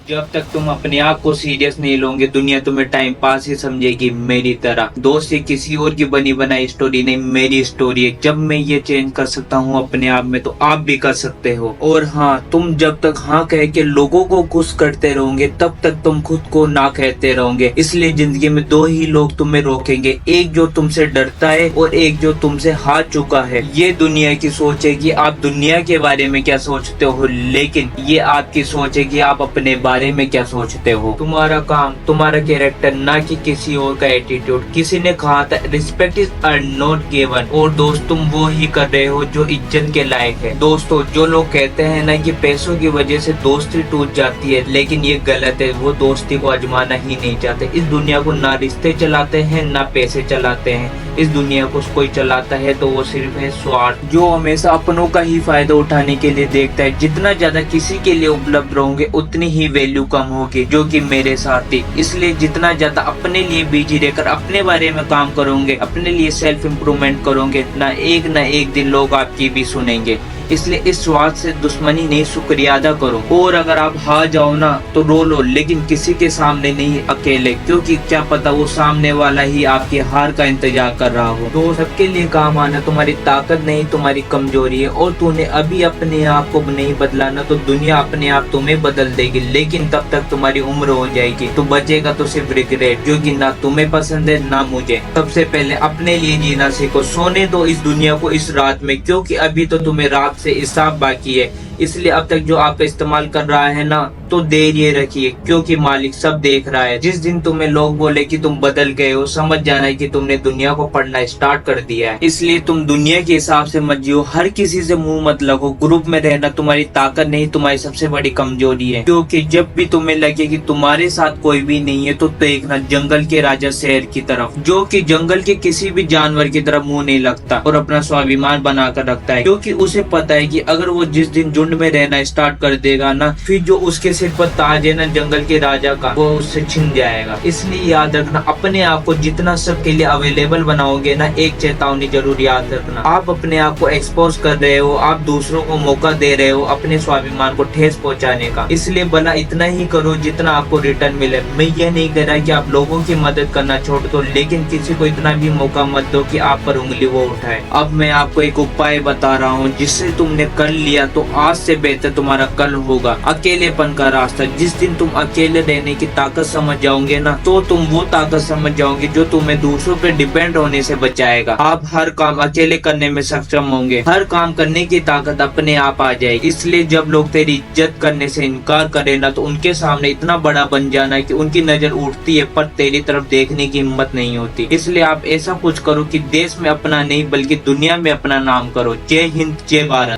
जब तक तुम अपने आप को सीरियस नहीं लोगे दुनिया तुम्हें टाइम पास ही समझेगी। मेरी तरह दोस्त ये किसी और की बनी बनाई स्टोरी नहीं, मेरी स्टोरी है। जब मैं ये चेंज कर सकता हूँ अपने आप में तो आप भी कर सकते हो। और हाँ, तुम जब तक हाँ कह के लोगों को खुश करते रहोगे तब तक तुम खुद को ना कहते रहोगे। इसलिए जिंदगी में दो ही लोग तुम्हें रोकेंगे, एक जो तुमसे डरता है और एक जो तुमसे हार चुका है। ये दुनिया की सोच है कि आप दुनिया के बारे में क्या सोचते हो, लेकिन ये आपकी सोच है कि आप अपने बारे में क्या सोचते हो। तुम्हारा काम, तुम्हारा कैरेक्टर, ना कि किसी और का एटीट्यूड। किसी ने कहा था रिस्पेक्ट इज नॉट गिवन, और दोस्त तुम वो ही कर रहे हो जो इज्जत के लायक है। दोस्तों, जो लोग कहते हैं ना कि पैसों की वजह से दोस्ती टूट जाती है, लेकिन ये गलत है। वो दोस्ती को आजमाना ही नहीं चाहते। इस दुनिया को ना रिश्ते चलाते हैं ना पैसे चलाते हैं। इस दुनिया को कोई चलाता है तो वो सिर्फ है स्वार्थ, जो हमेशा अपनों का ही फायदा उठाने के लिए देखता है। जितना ज्यादा किसी के लिए उपलब्ध रहोगे उतनी ही वैल्यू कम होगी, जो कि मेरे साथ थी। इसलिए जितना ज्यादा अपने लिए बिजी रहकर अपने बारे में काम करोगे, अपने लिए सेल्फ इम्प्रूवमेंट करोगे, ना एक दिन लोग आपकी भी सुनेंगे। इसलिए इस स्वार्थ से दुश्मनी नहीं, शुक्रिया अदा करो। और अगर आप हार जाओ ना तो रो लो, लेकिन किसी के सामने नहीं, अकेले, क्योंकि क्या पता वो सामने वाला ही आपकी हार का इंतजार कर रहा हो। तो सबके लिए काम आना तुम्हारी ताकत नहीं, तुम्हारी कमजोरी है। और तूने अभी अपने आप को नहीं बदला ना तो दुनिया अपने आप तुम्हें बदल देगी, लेकिन तब तक तुम्हारी उम्र हो जाएगी। तो बचेगा तो सिर्फ रिग्रेट, जो कि ना तुम्हें पसंद है ना मुझे। सबसे पहले अपने लिए जीना सीखो। सोने दो इस दुनिया को इस रात में, क्योंकि अभी तो तुम्हें रात से हिसाब बाकी है। इसलिए अब तक जो आपका इस्तेमाल कर रहा है ना, तो देर ये रखिए, क्योंकि मालिक सब देख रहा है। जिस दिन तुम्हें लोग बोले कि तुम बदल गए हो, समझ जाना है कि तुमने दुनिया को पढ़ना स्टार्ट कर दिया है। इसलिए तुम दुनिया के हिसाब से मत जियो, हर किसी से मुंह मत लगो। ग्रुप में रहना तुम्हारी ताकत नहीं, तुम्हारी सबसे बड़ी कमजोरी है। क्योंकि जब भी तुम्हें लगे कि तुम्हारे साथ कोई भी नहीं है, तो देखना जंगल के राजा शेर की तरफ, जो कि जंगल के किसी भी जानवर की तरफ मुंह नहीं लगता और अपना स्वाभिमान बनाकर रखता है। क्योंकि उसे पता है कि अगर वो जिस दिन झुंड में रहना स्टार्ट कर देगा ना, फिर जो उसके सिर पर ताज है ना जंगल के राजा का, वो उससे छिन जाएगा। इसलिए याद रखना, अपने आप को जितना सबके लिए अवेलेबल बनाओगे ना, एक चेतावनी जरूर याद रखना, आप अपने आप को एक्सपोज कर रहे हो, आप दूसरों को मौका दे रहे हो अपने स्वाभिमान को ठेस पहुंचाने का। इसलिए भला इतना ही करो जितना आपको रिटर्न मिले। मैं ये नहीं कह रहा कि आप लोगों की मदद करना छोड़ दो, लेकिन किसी को इतना भी मौका मत दो कि आप पर उंगली वो उठाए। अब मैं आपको एक उपाय बता रहा हूँ, जिससे तुमने कर लिया तो आज से बेहतर तुम्हारा कल होगा। अकेलेपन का रास्ता। जिस दिन तुम अकेले रहने की ताकत समझ जाओगे ना, तो तुम वो ताकत समझ जाओगे जो तुम्हें दूसरों पे डिपेंड होने से बचाएगा। आप हर काम अकेले करने में सक्षम होंगे, हर काम करने की ताकत अपने आप आ जाएगी। इसलिए जब लोग तेरी इज्जत करने से इनकार करे ना, तो उनके सामने इतना बड़ा बन जाना कि उनकी नजर उठती है पर तेरी तरफ देखने की हिम्मत नहीं होती। इसलिए आप ऐसा कुछ करो कि देश में अपना नहीं बल्कि दुनिया में अपना नाम करो। जय हिंद, जय भारत।